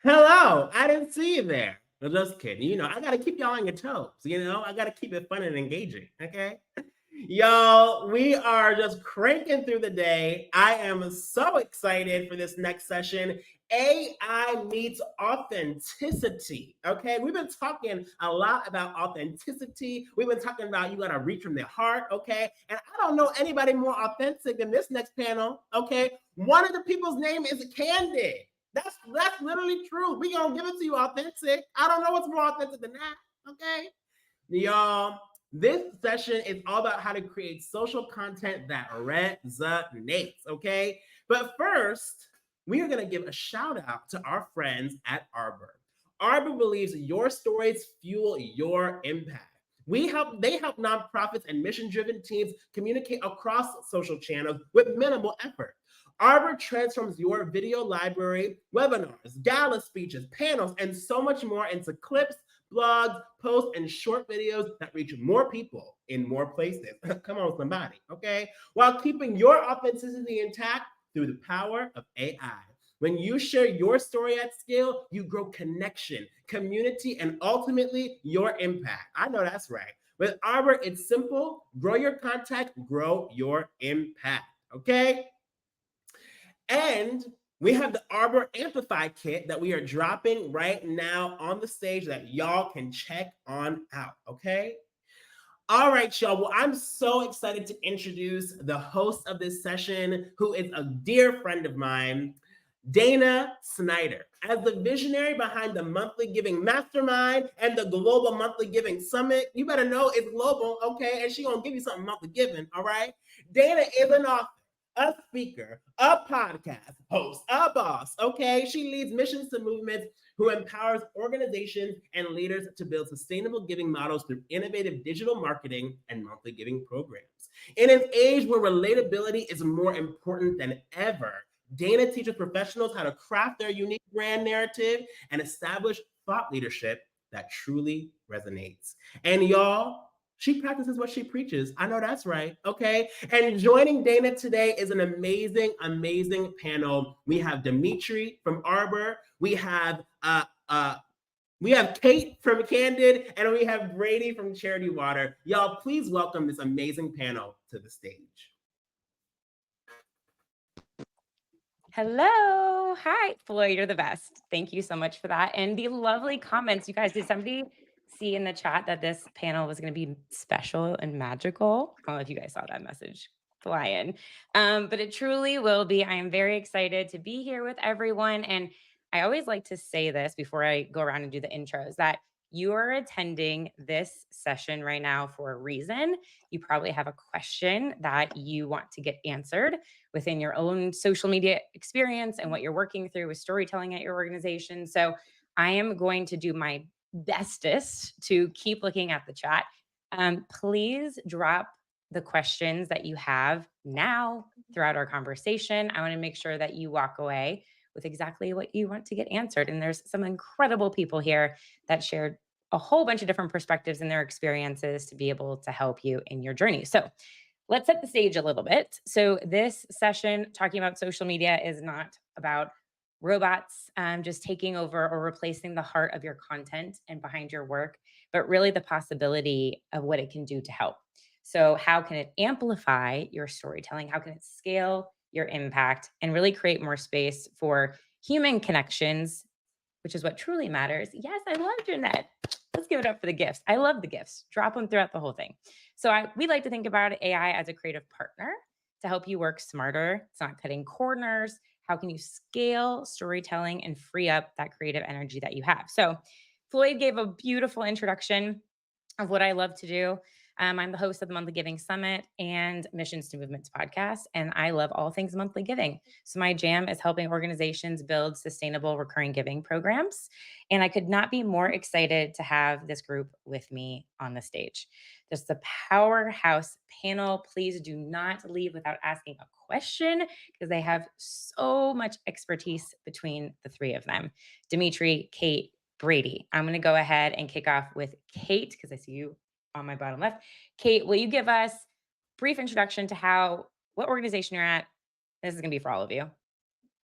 Hello, I didn't see you there. No, just kidding. I gotta keep y'all on your toes. I gotta keep it fun and engaging. Okay. Y'all, we are just cranking through the day. I am so excited for this next session. AI meets authenticity. Okay, we've been talking a lot about authenticity. We've been talking about you gotta reach from the heart. Okay, and I don't know anybody more authentic than this next panel. Okay, one of the people's name is Candid. That's literally true. We gonna give it to you authentic. I don't know what's more authentic than that. Okay, y'all. This session is all about how to create social content that resonates. Okay, but first we are gonna give a shout out to our friends at Arbor. Arbor believes your stories fuel your impact. They help nonprofits and mission-driven teams communicate across social channels with minimal effort. Arbor transforms your video library, webinars, gala speeches, panels, and so much more into clips, blogs, posts, and short videos that reach more people in more places. Come on, somebody, okay? While keeping your authenticity intact through the power of AI. When you share your story at scale, you grow connection, community, and ultimately your impact. I know that's right. With Arbor, it's simple: grow your contact, grow your impact. Okay? And we have the Arbor Amplify kit that we are dropping right now on the stage that y'all can check on out. Okay. All right, y'all. Well, I'm so excited to introduce the host of this session, who is a dear friend of mine, Dana Snyder. As the visionary behind the Monthly Giving Mastermind and the Global Monthly Giving Summit, you better know it's global, okay? And she gonna give you something monthly giving, all right? Dana is an author, a speaker, a podcast host, a boss, okay? She leads missions to movements who empowers organizations and leaders to build sustainable giving models through innovative digital marketing and monthly giving programs. In an age where relatability is more important than ever, Dana teaches professionals how to craft their unique brand narrative and establish thought leadership that truly resonates. And y'all, she practices what she preaches. I know that's right. Okay. And joining Dana today is an amazing, amazing panel. We have Dmitry from Arbor. We have Kate from Candid, and we have Brady from Charity Water. Y'all, please welcome this amazing panel to the stage. Hello. Hi, Floyd. You're the best. Thank you so much for that. And the lovely comments. You guys, did somebody see in the chat that this panel was going to be special and magical? I don't know if you guys saw that message fly in. But it truly will be. I am very excited to be here with everyone. And I always like to say this before I go around and do the intros, that you are attending this session right now for a reason. You probably have a question that you want to get answered within your own social media experience and what you're working through with storytelling at your organization. So I am going to do my bestest to keep looking at the chat. Please drop the questions that you have now throughout our conversation. I want to make sure that you walk away with exactly what you want to get answered. And there's some incredible people here that shared a whole bunch of different perspectives and their experiences to be able to help you in your journey. So let's set the stage a little bit. So this session talking about social media is not about robots just taking over or replacing the heart of your content and behind your work, but really the possibility of what it can do to help. So how can it amplify your storytelling? How can it scale your impact and really create more space for human connections, which is what truly matters? Yes, I love Jeanette. Let's give it up for the gifts. I love the gifts. Drop them throughout the whole thing. So we like to think about AI as a creative partner to help you work smarter. It's not cutting corners. How can you scale storytelling and free up that creative energy that you have? So Floyd gave a beautiful introduction of what I love to do. I'm the host of the Monthly Giving Summit and Missions to Movements podcast, and I love all things monthly giving. So my jam is helping organizations build sustainable recurring giving programs. And I could not be more excited to have this group with me on the stage. Just the powerhouse panel. Please do not leave without asking a question because they have so much expertise between the three of them. Dmitry, Kate, Brady. I'm going to go ahead and kick off with Kate because I see you on my bottom left. Kate, will you give us a brief introduction to what organization you're at? This is going to be for all of you.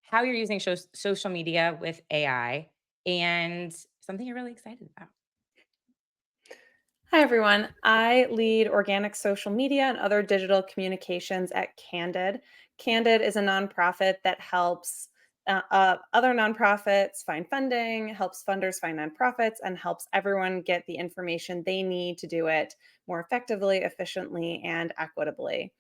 How you're using social media with AI and something you're really excited about. Hi, everyone. I lead organic social media and other digital communications at Candid. Candid is a nonprofit that helps other nonprofits find funding, helps funders find nonprofits, and helps everyone get the information they need to do it more effectively, efficiently, and equitably.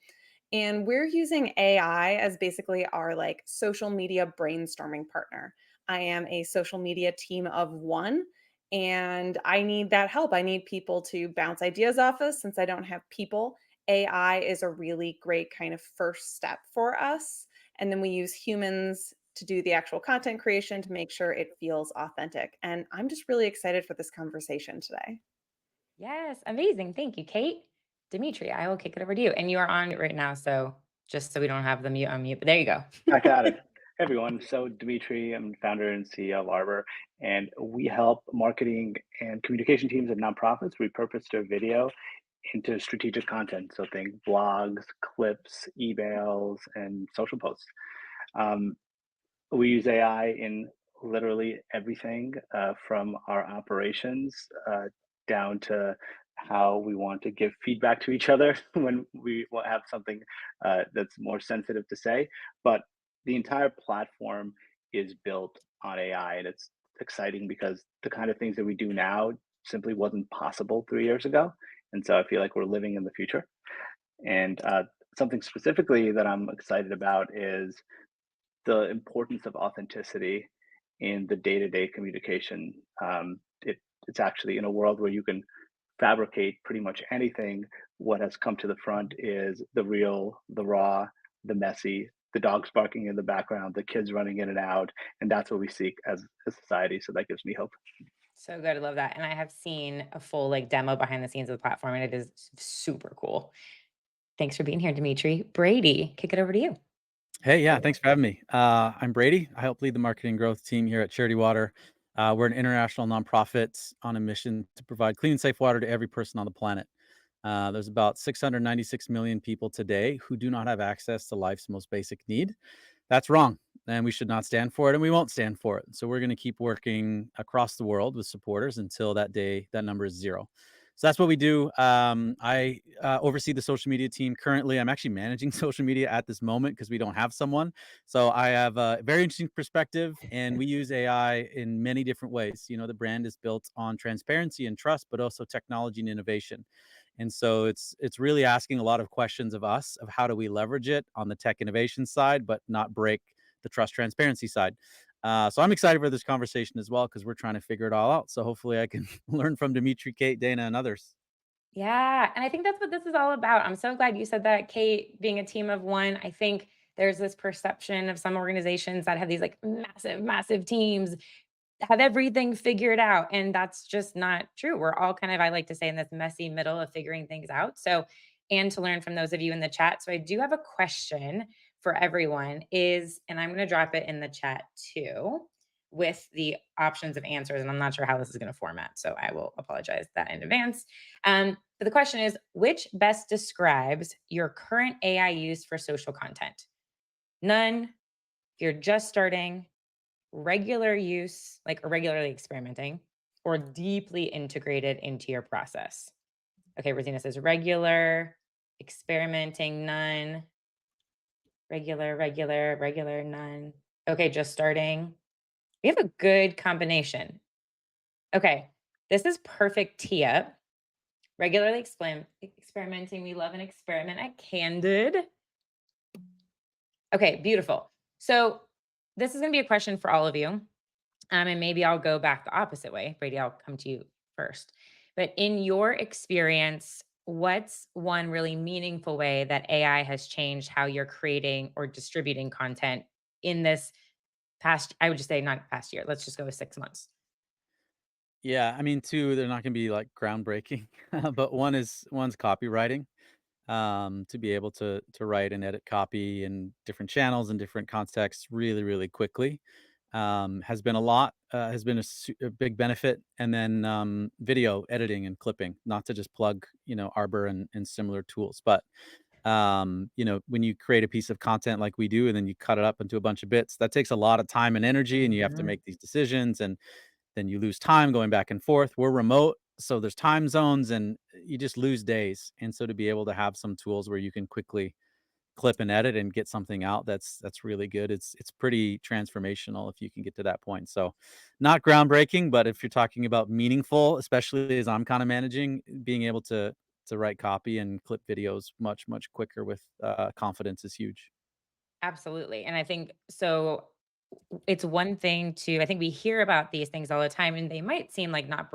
And we're using AI as basically our like social media brainstorming partner. I am a social media team of one, and I need that help. I need people to bounce ideas off us since I don't have people. AI is a really great kind of first step for us. And then we use humans to do the actual content creation to make sure it feels authentic. And I'm just really excited for this conversation today. Yes, amazing. Thank you, Kate. Dmitry, I will kick it over to you. And you are on it right now, so just so we don't have the mute on mute. But there you go. I got it. Hey everyone. So Dmitry, I'm founder and CEO of Arbor, and we help marketing and communication teams at nonprofits repurpose their video into strategic content. So think blogs, clips, emails, and social posts. Um, we use AI in literally everything from our operations down to how we want to give feedback to each other when we have something that's more sensitive to say. But the entire platform is built on AI, and it's exciting because the kind of things that we do now simply wasn't possible 3 years ago. And so I feel like we're living in the future. And something specifically that I'm excited about is the importance of authenticity in the day-to-day communication. It's actually in a world where you can fabricate pretty much anything. What has come to the front is the real, the raw, the messy, the dogs barking in the background, the kids running in and out, and that's what we seek as a society. So that gives me hope. So good. I love that. And I have seen a full like demo behind the scenes of the platform, and it is super cool. Thanks for being here, Dimitri. Brady, kick it over to you. Hey, yeah, thanks for having me. I'm Brady. I help lead the marketing growth team here at Charity Water. We're an international nonprofit on a mission to provide clean and safe water to every person on the planet. There's about 696 million people today who do not have access to life's most basic need. That's wrong, and we should not stand for it, and we won't stand for it. So we're going to keep working across the world with supporters until that day that number is zero. So that's what we do. I oversee the social media team currently. I'm actually managing social media at this moment because we don't have someone. So I have a very interesting perspective, and we use AI in many different ways. You know, the brand is built on transparency and trust, but also technology and innovation. And so it's really asking a lot of questions of us of how do we leverage it on the tech innovation side, but not break the trust transparency side. So I'm excited for this conversation as well because we're trying to figure it all out. So hopefully I can learn from Dimitri, Kate, Dana, and others. Yeah, and I think that's what this is all about. I'm so glad you said that, Kate, being a team of one. I think there's this perception of some organizations that have these like massive, massive teams, have everything figured out. And that's just not true. We're all kind of, I like to say, in this messy middle of figuring things out. So, and to learn from those of you in the chat. So I do have a question for everyone is, and I'm going to drop it in the chat too with the options of answers. And I'm not sure how this is going to format. So I will apologize that in advance. But the question is, which best describes your current AI use for social content? None. If you're just starting, regular use, like regularly experimenting, or deeply integrated into your process. Okay, Rosina says regular, experimenting, none, regular, none. Okay, just starting. We have a good combination. Okay, this is perfect tee up. Regularly experimenting. We love an experiment at Candid. Okay, beautiful. So this is going to be a question for all of you. And maybe I'll go back the opposite way. Brady, I'll come to you first. But in your experience, what's one really meaningful way that AI has changed how you're creating or distributing content in this past, I would just say not past year. Let's just go with 6 months. Yeah, I mean, two, they're not going to be like groundbreaking, but one's copywriting. To be able to write and edit copy in different channels and different contexts really, really quickly has been a lot. Has been a big benefit, and then video editing and clipping. Not to just plug, Arbor and similar tools, but when you create a piece of content like we do, and then you cut it up into a bunch of bits, that takes a lot of time and energy, and you have to Mhm. make these decisions. And then you lose time going back and forth. We're remote, so there's time zones and you just lose days. And so to be able to have some tools where you can quickly clip and edit and get something out, that's really good. It's pretty transformational if you can get to that point. So not groundbreaking, but if you're talking about meaningful, especially as I'm kind of managing, being able to write copy and clip videos much quicker with confidence is huge. Absolutely. And I think so it's one thing to I think we hear about these things all the time and they might seem like not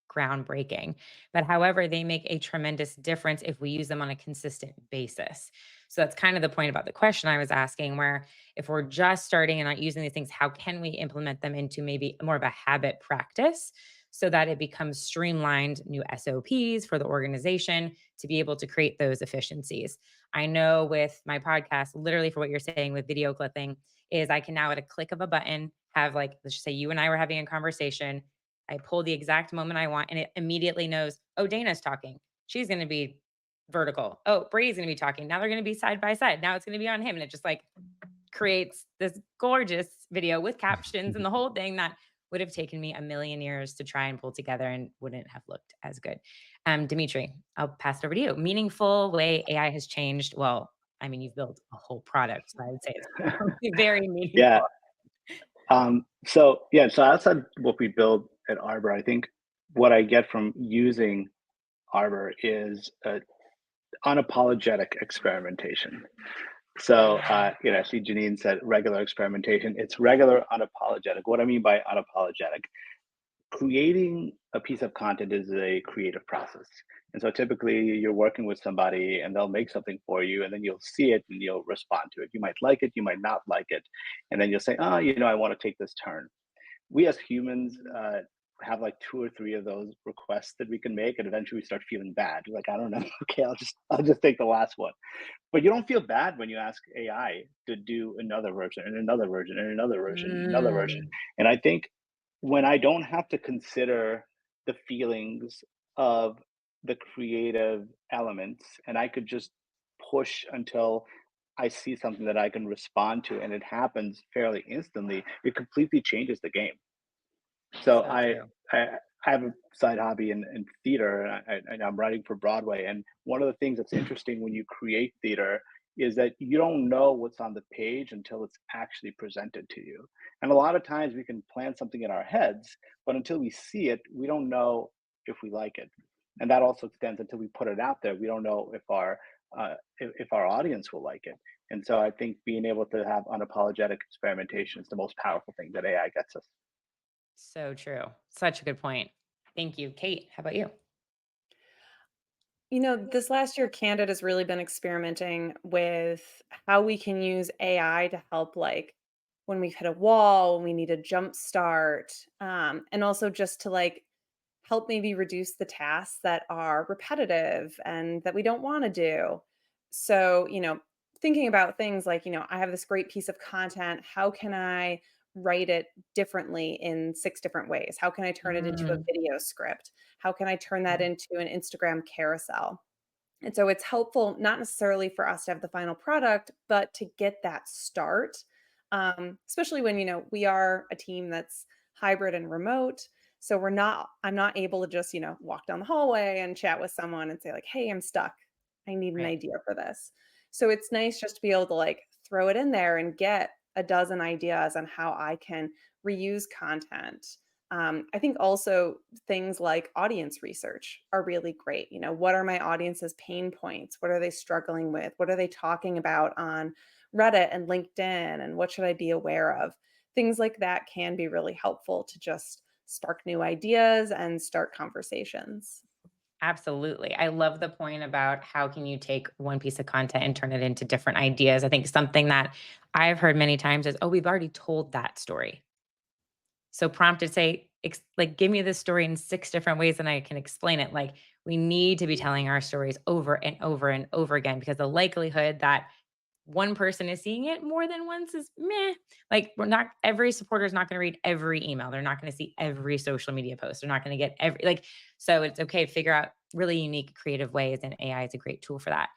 groundbreaking, but however, they make a tremendous difference if we use them on a consistent basis. So that's kind of the point about the question I was asking, where if we're just starting and not using these things, how can we implement them into maybe more of a habit practice so that it becomes streamlined new SOPs for the organization to be able to create those efficiencies? I know with my podcast, literally for what you're saying with video clipping, is I can now at a click of a button have like, let's just say you and I were having a conversation. I pull the exact moment I want and it immediately knows, oh, Dana's talking. She's going to be vertical. Oh, Brady's going to be talking. Now they're going to be side by side. Now it's going to be on him. And it just like creates this gorgeous video with captions and the whole thing that would have taken me a million years to try and pull together and wouldn't have looked as good. Dmitry, I'll pass it over to you. Meaningful way AI has changed. Well, I mean, you've built a whole product, so I would say it's probably very meaningful. Yeah. So outside what we build at Arbor, I think what I get from using Arbor is unapologetic experimentation. So, I see Janine said regular experimentation. It's regular, unapologetic. What I mean by unapologetic, creating a piece of content is a creative process. And so typically you're working with somebody and they'll make something for you and then you'll see it and you'll respond to it. You might like it, you might not like it. And then you'll say, oh, I want to take this turn. We as humans have like 2 or 3 of those requests that we can make, and eventually we start feeling bad. We're like, I don't know, okay, I'll just take the last one. But you don't feel bad when you ask AI to do another version and another version and another version and another version. Mm, And I think when I don't have to consider the feelings of the creative elements, and I could just push until I see something that I can respond to, and it happens fairly instantly, it completely changes the game. So so true. I, I have a side hobby in theater, and I'm writing for Broadway. And one of the things that's interesting when you create theater is that you don't know what's on the page until it's actually presented to you. And a lot of times we can plan something in our heads, but until we see it, we don't know if we like it. And that also extends until we put it out there. We don't know if our audience will like it. And so I think being able to have unapologetic experimentation is the most powerful thing that AI gets us. So true. Such a good point. Thank you. Kate, how about you? This last year, Candid has really been experimenting with how we can use AI to help, like when we've hit a wall, when we need a jump start, and also just to like help maybe reduce the tasks that are repetitive and that we don't want to do. So, thinking about things like, I have this great piece of content. How can I write it differently in 6 different ways? How can I turn it into a Mm, video script? How can I turn that into an Instagram carousel? And so it's helpful, not necessarily for us to have the final product, but to get that start. Especially when, we are a team that's hybrid and remote. So I'm not able to just, walk down the hallway and chat with someone and say, like, hey, I'm stuck. I need an right. idea for this. So it's nice just to be able to like throw it in there and get a dozen ideas on how I can reuse content. I think also things like audience research are really great. What are my audience's pain points? What are they struggling with? What are they talking about on Reddit and LinkedIn? And what should I be aware of? Things like that can be really helpful to just spark new ideas and start conversations. Absolutely. I love the point about how can you take one piece of content and turn it into different ideas. I think something that I've heard many times is, oh, we've already told that story. So prompted say, like, give me this story in 6 different ways and I can explain it. Like, we need to be telling our stories over and over and over again because the likelihood that one person is seeing it more than once is meh. Like, every supporter is not going to read every email. They're not going to see every social media post. They're not going to get so it's okay to figure out really unique, creative ways. And AI is a great tool for that.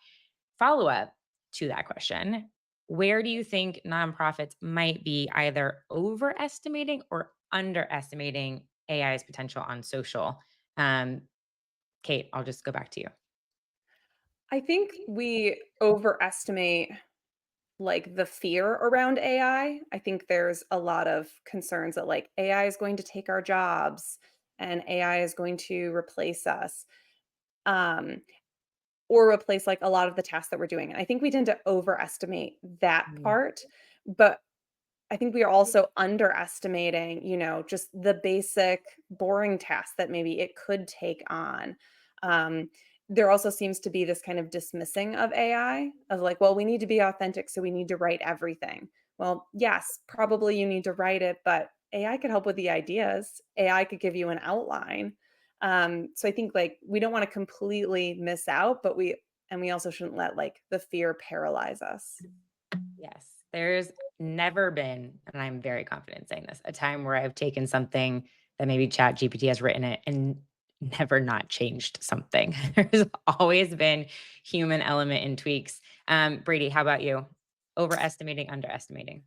Follow up to that question. Where do you think nonprofits might be either overestimating or underestimating AI's potential on social? Kate, I'll just go back to you. I think we overestimate like the fear around AI. I think there's a lot of concerns that like AI is going to take our jobs and AI is going to replace us. Um, or replace like a lot of the tasks that we're doing. And I think we tend to overestimate that Mm, part, but I think we are also underestimating, just the basic boring tasks that maybe it could take on. Um, there also seems to be this kind of dismissing of AI of like, well, we need to be authentic, so we need to write everything. Well, yes, probably you need to write it, but AI could help with the ideas. AI could give you an outline. So I think like we don't want to completely miss out, but we also shouldn't let like the fear paralyze us. Yes, there's never been, and I'm very confident in saying this, a time where I've taken something that maybe Chat GPT has written it and never not changed something. There's always been human element in tweaks. Brady, how about you? Overestimating, underestimating.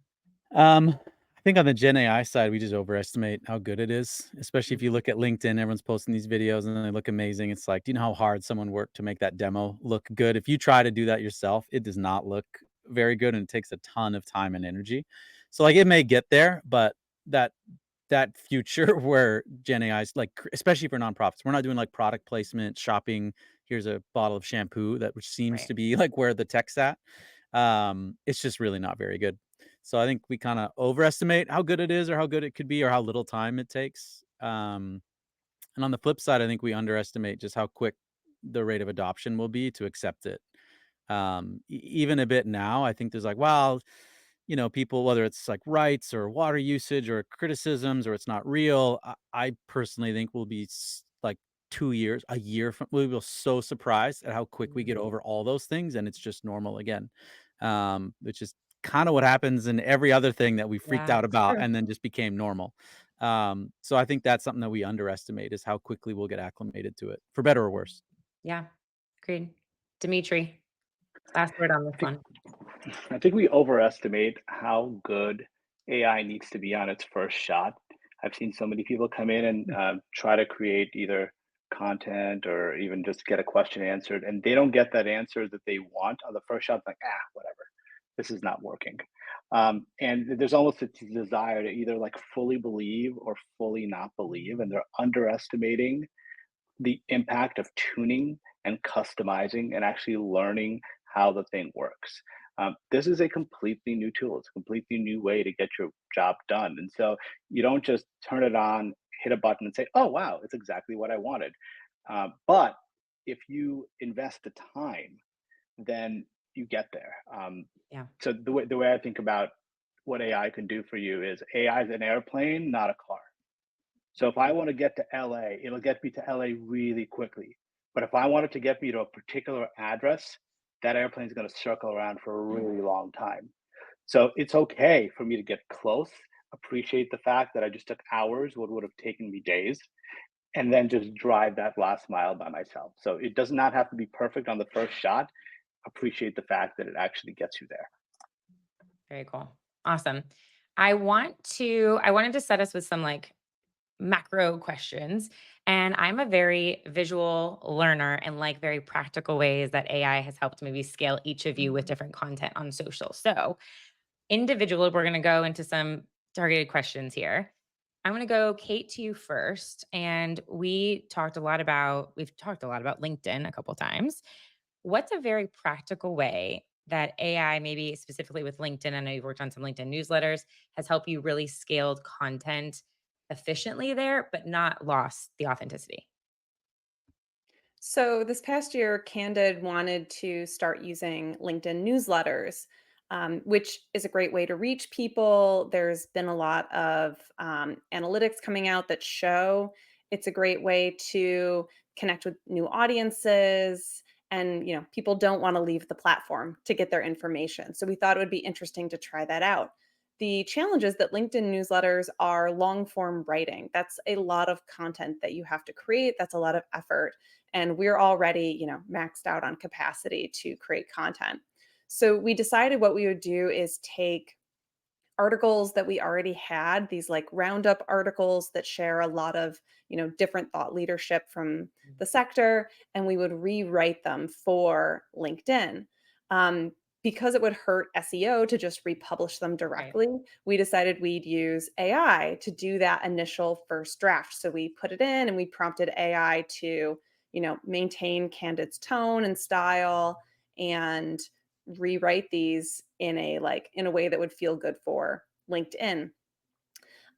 I think on the Gen AI side, we just overestimate how good it is, especially if you Mhm. look at LinkedIn, everyone's posting these videos and they look amazing. It's like, do you know how hard someone worked to make that demo look good? If you try to do that yourself, it does not look very good and it takes a ton of time and energy. So like it may get there, but that that future where Gen AI is like, especially for nonprofits, we're not doing like product placement, shopping. Here's a bottle of shampoo that which seems Right. to be like where the tech's at. It's just really not very good. So I think we kind of overestimate how good it is or how good it could be or how little time it takes. And on the flip side, I think we underestimate just how quick the rate of adoption will be to accept it. Even a bit now, I think there's like, well, people, whether it's like rights or water usage or criticisms or it's not real, I personally think we'll be like 2 years, a year from, we'll be so surprised at how quick we get over all those things and it's just normal again. Which is kind of what happens in every other thing that we freaked Yeah, out it's about true. and then just became normal. So I think that's something that we underestimate is how quickly we'll get acclimated to it, for better or worse. Yeah, agreed. Dimitri, last word on this I think one. I think we overestimate how good AI needs to be on its first shot. I've seen so many people come in and try to create either content or even just get a question answered, and they don't get that answer that they want on the first shot. Like, whatever, this is not working. And there's almost a desire to either like fully believe or fully not believe, and they're underestimating the impact of tuning and customizing and actually learning how the thing works. This is a completely new tool. It's a completely new way to get your job done. And so you don't just turn it on, hit a button, and say, "Oh, wow, it's exactly what I wanted." But if you invest the time, then you get there. Yeah. So the way I think about what AI can do for you is AI is an airplane, not a car. So if I want to get to LA, it'll get me to LA really quickly. But if I wanted to get me to a particular address, that airplane's going to circle around for a really long time. So it's okay for me to get close, appreciate the fact that I just took hours, what would have taken me days, and then just drive that last mile by myself. So it does not have to be perfect on the first shot. Appreciate the fact that it actually gets you there. Very cool. Awesome. I wanted to set us with some like macro questions. And I'm a very visual learner and like very practical ways that AI has helped maybe scale each of you with different content on social. So, individual, we're going to go into some targeted questions here. I'm going to go Kate to you first. And we've talked a lot about LinkedIn a couple times. What's a very practical way that AI, maybe specifically with LinkedIn, I know you've worked on some LinkedIn newsletters, has helped you really scaled content efficiently there, but not lost the authenticity? So this past year, Candid wanted to start using LinkedIn newsletters, which is a great way to reach people. There's been a lot of analytics coming out that show it's a great way to connect with new audiences. And people don't want to leave the platform to get their information. So we thought it would be interesting to try that out. The challenge is that LinkedIn newsletters are long form writing. That's a lot of content that you have to create. That's a lot of effort and we're already maxed out on capacity to create content. So we decided what we would do is take articles that we already had, these like roundup articles that share a lot of, different thought leadership from the sector, and we would rewrite them for LinkedIn. Um, because it would hurt SEO to just republish them Right. directly, we decided we'd use AI to do that initial first draft. So we put it in and we prompted AI to, maintain Candid's tone and style and rewrite these in a way that would feel good for LinkedIn.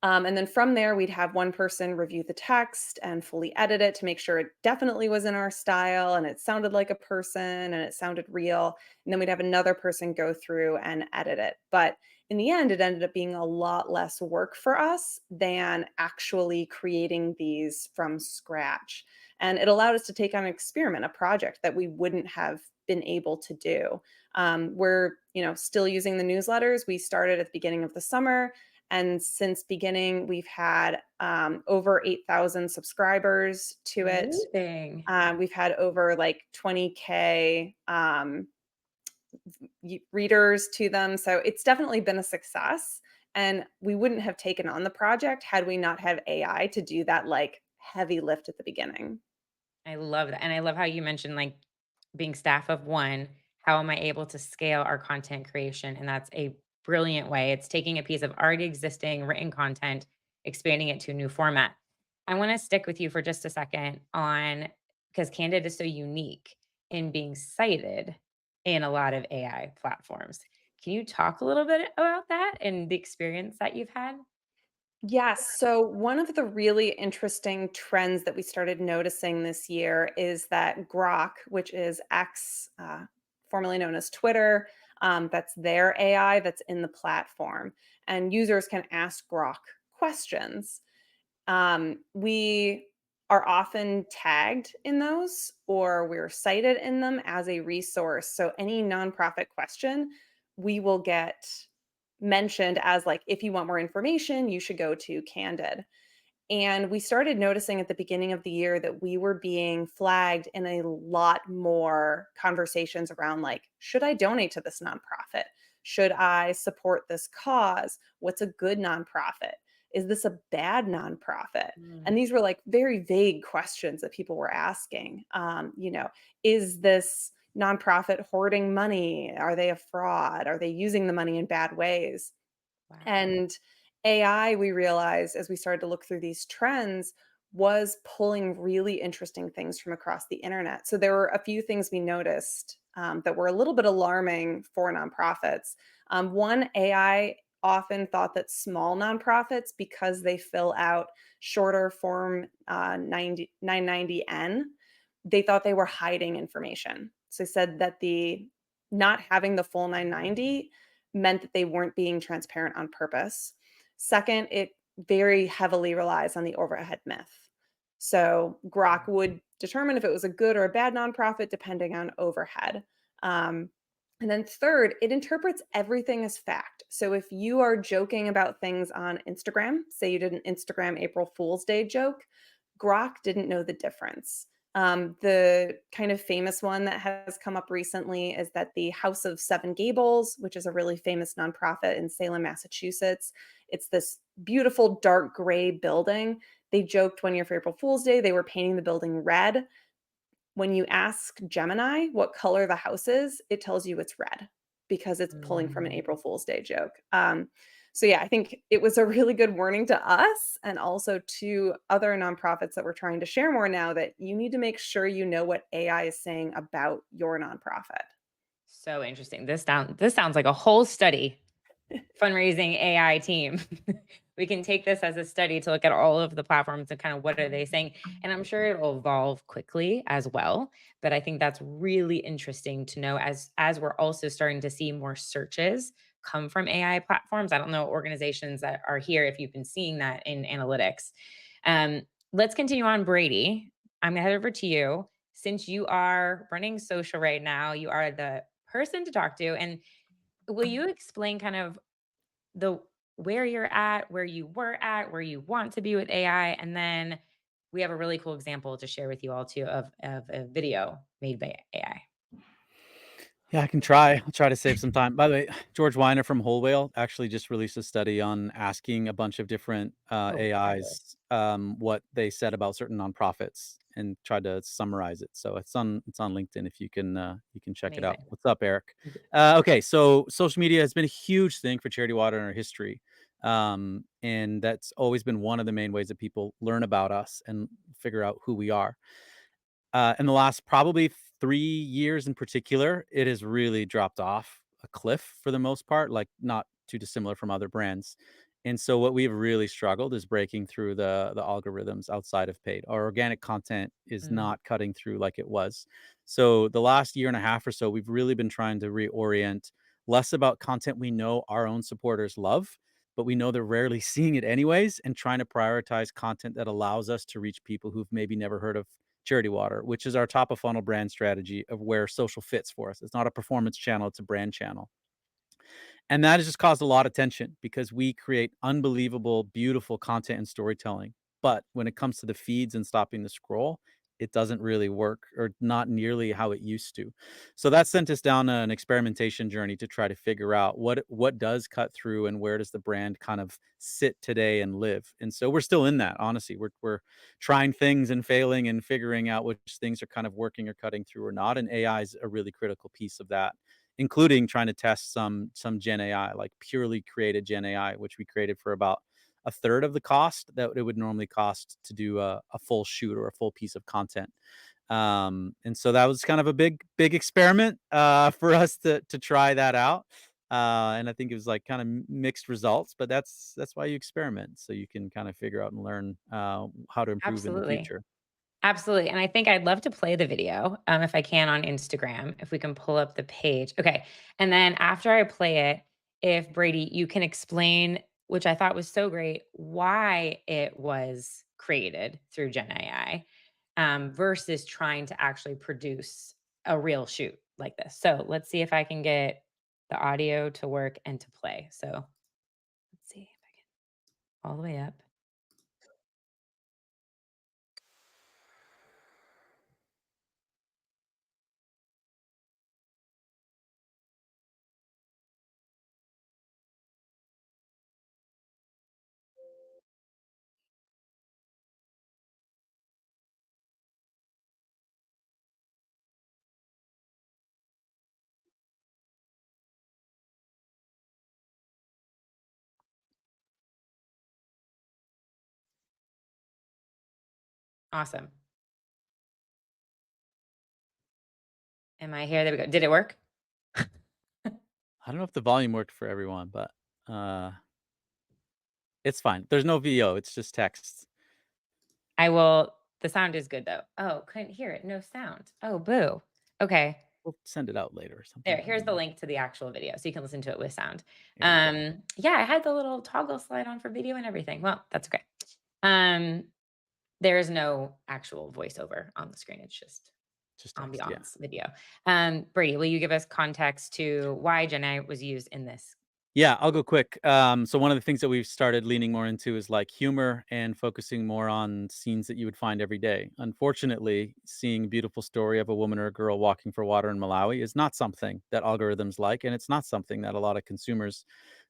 And then from there, we'd have one person review the text and fully edit it to make sure it definitely was in our style and it sounded like a person and it sounded real. And then we'd have another person go through and edit it. But in the end, it ended up being a lot less work for us than actually creating these from scratch. And it allowed us to take on an experiment, a project that we wouldn't have been able to do. We're, still using the newsletters. We started at the beginning of the summer. And since beginning, we've had over 8,000 subscribers to it. Amazing. We've had over like 20K readers to them. So it's definitely been a success. And we wouldn't have taken on the project had we not had AI to do that like heavy lift at the beginning. I love that. And I love how you mentioned like being staff of one, how am I able to scale our content creation? And that's a brilliant way. It's taking a piece of already existing written content, expanding it to a new format. I want to stick with you for just a second on because Candid is so unique in being cited in a lot of AI platforms. Can you talk a little bit about that and the experience that you've had? Yes. So, one of the really interesting trends that we started noticing this year is that Grok, which is X, formerly known as Twitter, that's their AI that's in the platform. And users can ask Grok questions. We are often tagged in those or we're cited in them as a resource. So, any nonprofit question, we will get mentioned as like, if you want more information, you should go to Candid. And we started noticing at the beginning of the year that we were being flagged in a lot more conversations around like, should I donate to this nonprofit? Should I support this cause? What's a good nonprofit? Is this a bad nonprofit? And these were like very vague questions that people were asking. Is this nonprofit hoarding money? Are they a fraud? Are they using the money in bad ways? Wow. And AI, we realized as we started to look through these trends, was pulling really interesting things from across the internet. So there were a few things we noticed that were a little bit alarming for nonprofits. One, AI often thought that small nonprofits, because they fill out shorter form 990N, they thought they were hiding information. So they said that the not having the full 990 meant that they weren't being transparent on purpose. Second, it very heavily relies on the overhead myth. So Grok would determine if it was a good or a bad nonprofit depending on overhead. And then third, it interprets everything as fact. So if you are joking about things on Instagram, say you did an Instagram April Fool's Day joke, Grok didn't know the difference. The kind of famous one that has come up recently is that the House of Seven Gables, which is a really famous nonprofit in Salem, Massachusetts, it's this beautiful dark gray building. They joked one year for April Fool's Day, they were painting the building red. When you ask Gemini what color the house is, it tells you it's red because it's pulling from an April Fool's Day joke. So yeah, I think it was a really good warning to us and also to other nonprofits that we're trying to share more now that you need to make sure you know what AI is saying about your nonprofit. So interesting. This sounds like a whole study fundraising AI team. We can take this as a study to look at all of the platforms and kind of what are they saying. And I'm sure it'll evolve quickly as well. But I think that's really interesting to know as we're also starting to see more searches come from AI platforms. I don't know organizations that are here if you've been seeing that in analytics. Um, let's continue on, Brady. I'm gonna head over to you. Since you are running social right now, you are the person to talk to. And will you explain kind of the where you're at, where you were at, where you want to be with AI, and then we have a really cool example to share with you all too of a video made by AI. Yeah, I can try. I'll try to save some time. By the way, George Weiner from Whole Whale actually just released a study on asking a bunch of different Oh, fabulous. AIs what they said about certain nonprofits and tried to summarize it. So it's on LinkedIn if you can check it out. Amazing. What's up, Eric? Okay, so social media has been a huge thing for Charity Water in our history. And that's always been one of the main ways that people learn about us and figure out who we are. In the last probably 3 years in particular, it has really dropped off a cliff for the most part, like, not too dissimilar from other brands. And so what we've really struggled is breaking through the algorithms outside of paid. Our organic content is Mm, not cutting through like it was. So the last year and a half or so, we've really been trying to reorient less about content we know our own supporters love, but we know they're rarely seeing it anyways, and trying to prioritize content that allows us to reach people who've maybe never heard of Charity Water, which is our top of funnel brand strategy of where social fits for us. It's not a performance channel, it's a brand channel. And that has just caused a lot of tension because we create unbelievable, beautiful content and storytelling. But when it comes to the feeds and stopping the scroll, it doesn't really work or not nearly how it used to. So that sent us down an experimentation journey to try to figure out what does cut through and where does the brand kind of sit today and live. And so we're still in that, honestly. We're trying things and failing and figuring out which things are kind of working or cutting through or not. And AI is a really critical piece of that, including trying to test some Gen AI, like purely created Gen AI, which we created for about a third of the cost that it would normally cost to do a full shoot or a full piece of content. And so that was kind of a big experiment for us to try that out. And I think it was like kind of mixed results, but that's why you experiment, so you can kind of figure out and learn how to improve in the absolutely. future. Absolutely. And I think I'd love to play the video, if I can on Instagram, if we can pull up the page. Okay. And then after I play it, if Brady, you can explain, which I thought was so great, why it was created through Gen AI, versus trying to actually produce a real shoot like this. So let's see if I can get the audio to work and to play. So let's see if I can all the way up. Awesome. Am I here? There we go. Did it work? I don't know if the volume worked for everyone, but uh, it's fine. There's no VO. It's just text. I will the sound is good though. Oh, couldn't hear it. No sound. Oh, boo. Okay. We'll send it out later or something. There, here's the link to the actual video so you can listen to it with sound. There you go. Yeah, I had the little toggle slide on for video and everything. Well, that's okay. Um, there is no actual voiceover on the screen. It's just Just text, yeah. ambiance video. Brady, will you give us context to why Gen AI was used in this? Yeah, I'll go quick. So one of the things that we've started leaning more into is like humor and focusing more on scenes that you would find every day. Unfortunately, seeing a beautiful story of a woman or a girl walking for water in Malawi is not something that algorithms like, and it's not something that a lot of consumers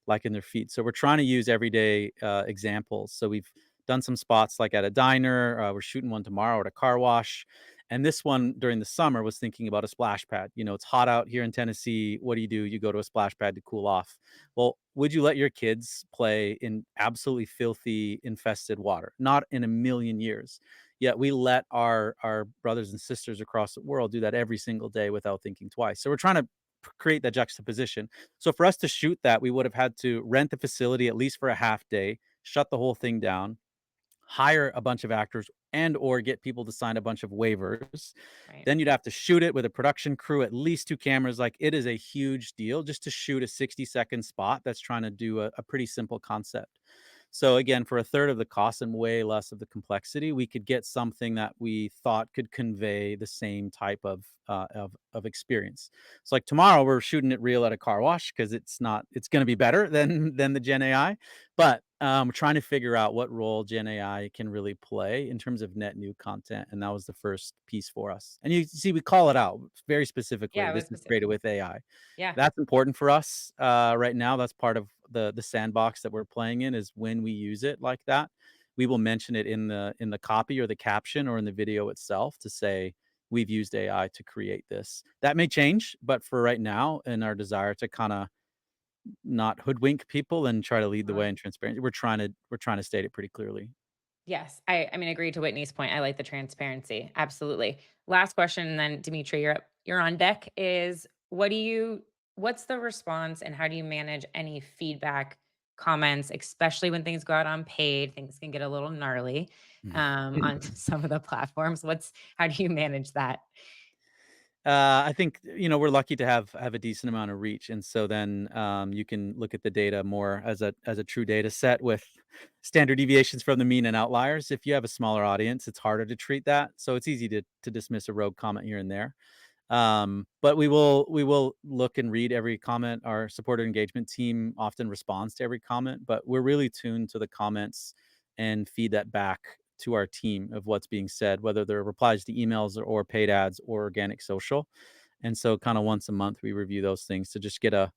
like in their feed. So we're trying to use everyday examples. So we've done some spots like at a diner. We're shooting one tomorrow at a car wash. And this one during the summer was thinking about a splash pad. You know, it's hot out here in Tennessee. What do? You go to a splash pad to cool off. Well, would you let your kids play in absolutely filthy, infested water? Not in a million years. Yet we let our brothers and sisters across the world do that every single day without thinking twice. So we're trying to create that juxtaposition. So for us to shoot that, we would have had to rent the facility at least for a half day, shut the whole thing down, hire a bunch of actors and or get people to sign a bunch of waivers. Right. Then you'd have to shoot it with a production crew, at least 2 cameras. Like, it is a huge deal just to shoot a 60-second spot that's trying to do a pretty simple concept. So again, for a third of the cost and way less of the complexity, we could get something that we thought could convey the same type of experience. So like tomorrow we're shooting it real at a car wash because it's going to be better than the Gen AI. But we're trying to figure out what role Gen AI can really play in terms of net new content, and that was the first piece for us. And you see, we call it out very specifically. Yeah, it was This is specific. created with AI. Yeah. That's important for us right now. That's part of the sandbox that we're playing in. Is when we use it like that, we will mention it in the copy or the caption or in the video itself to say we've used AI to create this. That may change, but for right now, in our desire to kind of not hoodwink people and try to lead the Uh-huh. way in transparency, we're trying to state it pretty clearly. Yes, I mean, agree to Whitney's point. I like the transparency. Absolutely. Last question, and then Dimitri, you're on deck. Is what's the response and how do you manage any feedback, comments, especially when things go out on paid? Things can get a little gnarly on some of the platforms. How do you manage that? I think we're lucky to have a decent amount of reach, and so then you can look at the data more as a true data set with standard deviations from the mean and outliers. If you have a smaller audience, it's harder to treat that, so it's easy to dismiss a rogue comment here and there. But we will look and read every comment. Our supporter engagement team often responds to every comment, but we're really tuned to the comments and feed that back to our team of what's being said, whether they're replies to emails or paid ads or organic social. And so kind of once a month we review those things to just get a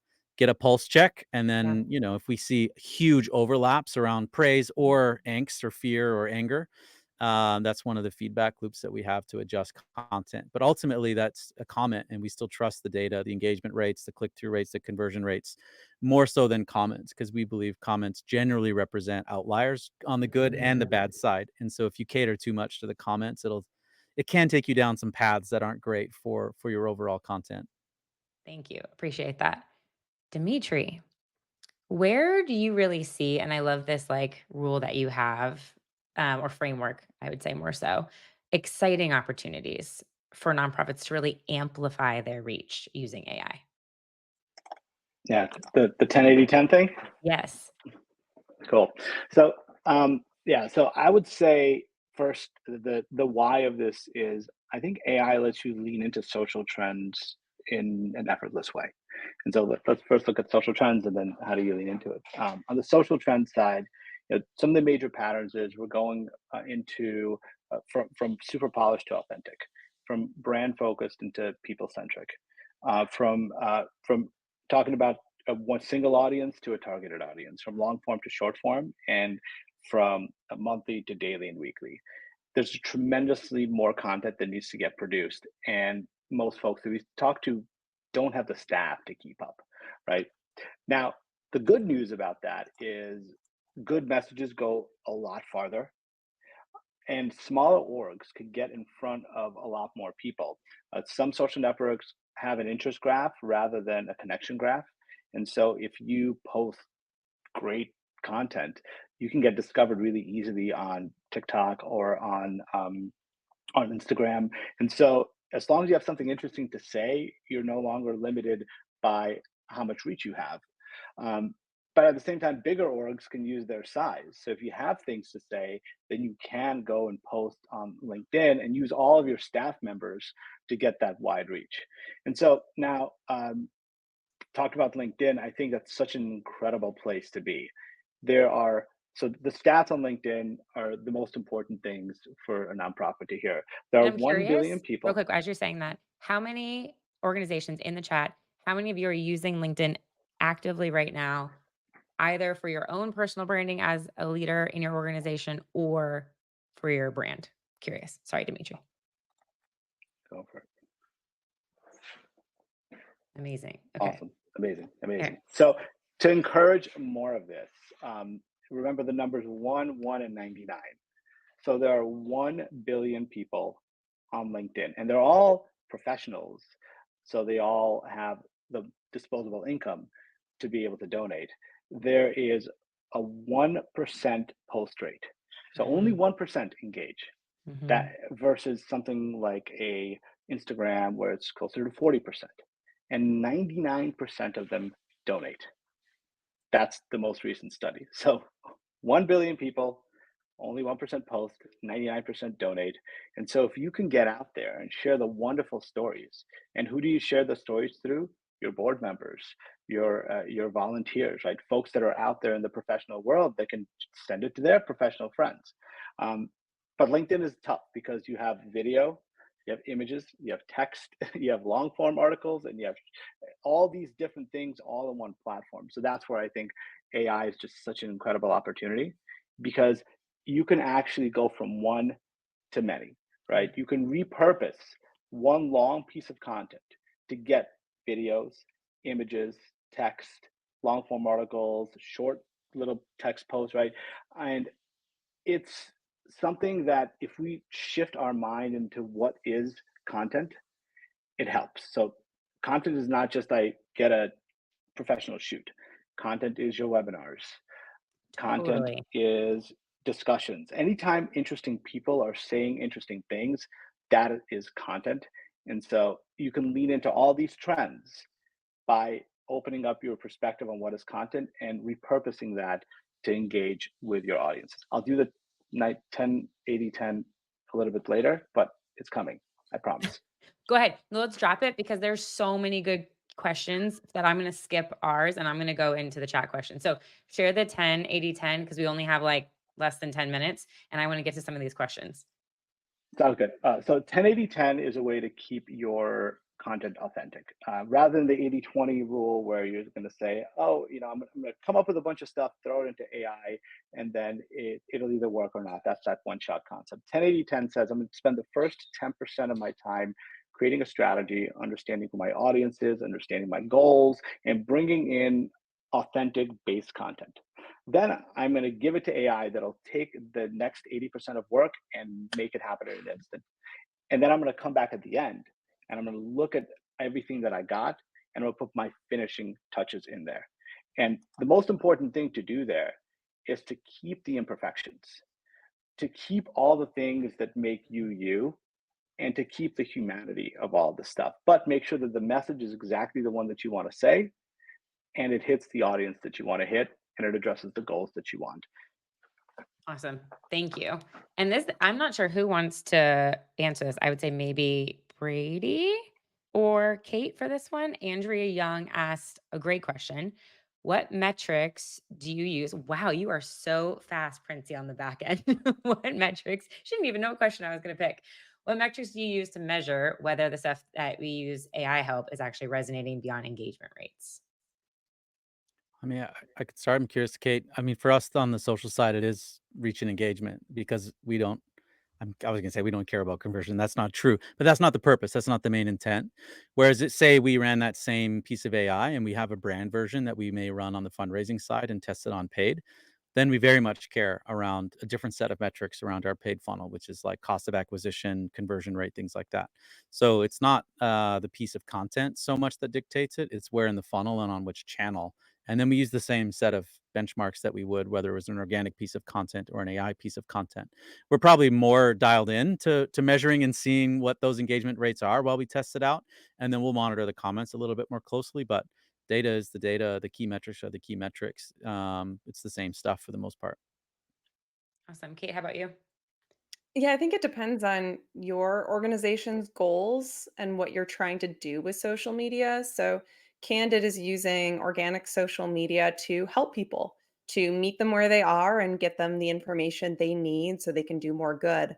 pulse check. And Yeah. then, if we see huge overlaps around praise or angst or fear or anger, that's one of the feedback loops that we have to adjust content. But ultimately, that's a comment, and we still trust the data, the engagement rates, the click-through rates, the conversion rates, more so than comments, because we believe comments generally represent outliers on the good and the bad side. And so, if you cater too much to the comments, it can take you down some paths that aren't great for your overall content. Thank you. Appreciate that. Dimitri, where do you really see, and I love this like rule that you have, or framework, I would say more so, exciting opportunities for nonprofits to really amplify their reach using AI? Yeah, the 10-80-10 thing. Yes. Cool. So yeah, so I would say first the why of this is I think AI lets you lean into social trends in an effortless way. And so let's first look at social trends and then how do you lean into it. On the social trend side, some of the major patterns is we're going into from super polished to authentic, from brand focused into people centric, from talking about one single audience to a targeted audience, from long form to short form, and from a monthly to daily and weekly. There's tremendously more content that needs to get produced, and most folks that we talk to don't have the staff to keep up. Right now, the good news about that is good messages go a lot farther, and smaller orgs could get in front of a lot more people. Some social networks have an interest graph rather than a connection graph. And so if you post great content, you can get discovered really easily on TikTok or on Instagram. And so as long as you have something interesting to say, you're no longer limited by how much reach you have. Um, but at the same time, bigger orgs can use their size. So if you have things to say, then you can go and post on LinkedIn and use all of your staff members to get that wide reach. And so now, talked about LinkedIn, I think that's such an incredible place to be. There are so the stats on LinkedIn are the most important things for a nonprofit to hear. There And are I'm 1 billion curious, real people. quick, as you're saying that, how many organizations in the chat, how many of you are using LinkedIn actively right now, either for your own personal branding as a leader in your organization or for your brand? Curious. Sorry, Dimitri. Go for it. Amazing. Okay. Awesome. Amazing. Okay. Amazing. So to encourage more of this, remember the numbers 1, 1, and 99. So there are 1 billion people on LinkedIn, and they're all professionals. So they all have the disposable income to be able to donate. There is a 1% post rate. So only 1% engage. Mhm. That versus something like a Instagram where it's closer to 40%. And 99% of them donate. That's the most recent study. So 1 billion people, only 1% post, 99% donate. And so if you can get out there and share the wonderful stories, and who do you share the stories through? your board members, your volunteers, right? Folks that are out there in the professional world that can send it to their professional friends. Um, but LinkedIn is tough because you have video, you have images, you have text, you have long form articles, and you have all these different things all in one platform. So that's where I think AI is just such an incredible opportunity because you can actually go from one to many, right? You can repurpose one long piece of content to get videos, images, text, long form articles, short little text posts, right? And it's something that if we shift our mind into what is content, it helps. So content is not just I get a professional shoot. Content is your webinars. Content Totally. is discussions. Anytime interesting people are saying interesting things, that is content. And so you can lean into all these trends by opening up your perspective on what is content and repurposing that to engage with your audiences. I'll do the night 10, 80, 10 a little bit later, but it's coming. I promise. Go ahead. No, let's drop it because there's so many good questions that I'm going to skip ours and I'm going to go into the chat questions. So share the 10, 80, 10 because we only have like less than 10 minutes and I want to get to some of these questions. Sounds good. So 10-80-10 is a way to keep your content authentic. Rather than the 80-20 rule where you're going to say, oh, I'm going to come up with a bunch of stuff, throw it into AI, and then it'll either work or not. That's that one-shot concept. 10-80-10 says I'm going to spend the first 10% of my time creating a strategy, understanding who my audience is, understanding my goals, and bringing in authentic base content. Then I'm going to give it to AI that'll take the next 80% of work and make it happen in an instant. And then I'm going to come back at the end and I'm going to look at everything that I got and I'll put my finishing touches in there. And the most important thing to do there is to keep the imperfections, to keep all the things that make you you, and to keep the humanity of all this stuff. But make sure that the message is exactly the one that you want to say and it hits the audience that you want to hit and it addresses the goals that you want. Awesome. Thank you. And this, I'm not sure who wants to answer this. I would say maybe Brady or Kate for this one. Andrea Young asked a great question. What metrics do you use? Wow, you are so fast, Princey, on the back end. What metrics? She didn't even know what question I was going to pick. What metrics do you use to measure whether the stuff that we use AI help is actually resonating beyond engagement rates? I mean, I could start. I'm curious, Kate. I mean, for us on the social side, it is reach and engagement because we don't. I was gonna say we don't care about conversion. That's not true, but that's not the purpose. That's not the main intent. Whereas it say we ran that same piece of AI and we have a brand version that we may run on the fundraising side and test it on paid, then we very much care around a different set of metrics around our paid funnel, which is like cost of acquisition, conversion rate, things like that. So it's not the piece of content so much that dictates it. It's where in the funnel and on which channel. And then we use the same set of benchmarks that we would, whether it was an organic piece of content or an AI piece of content. We're probably more dialed in to measuring and seeing what those engagement rates are while we test it out. And then we'll monitor the comments a little bit more closely. But data is the data. The key metrics are the key metrics. It's the same stuff for the most part. Awesome. Kate, how about you? Yeah, I think it depends on your organization's goals and what you're trying to do with social media. So, Candid is using organic social media to help people, to meet them where they are and get them the information they need so they can do more good.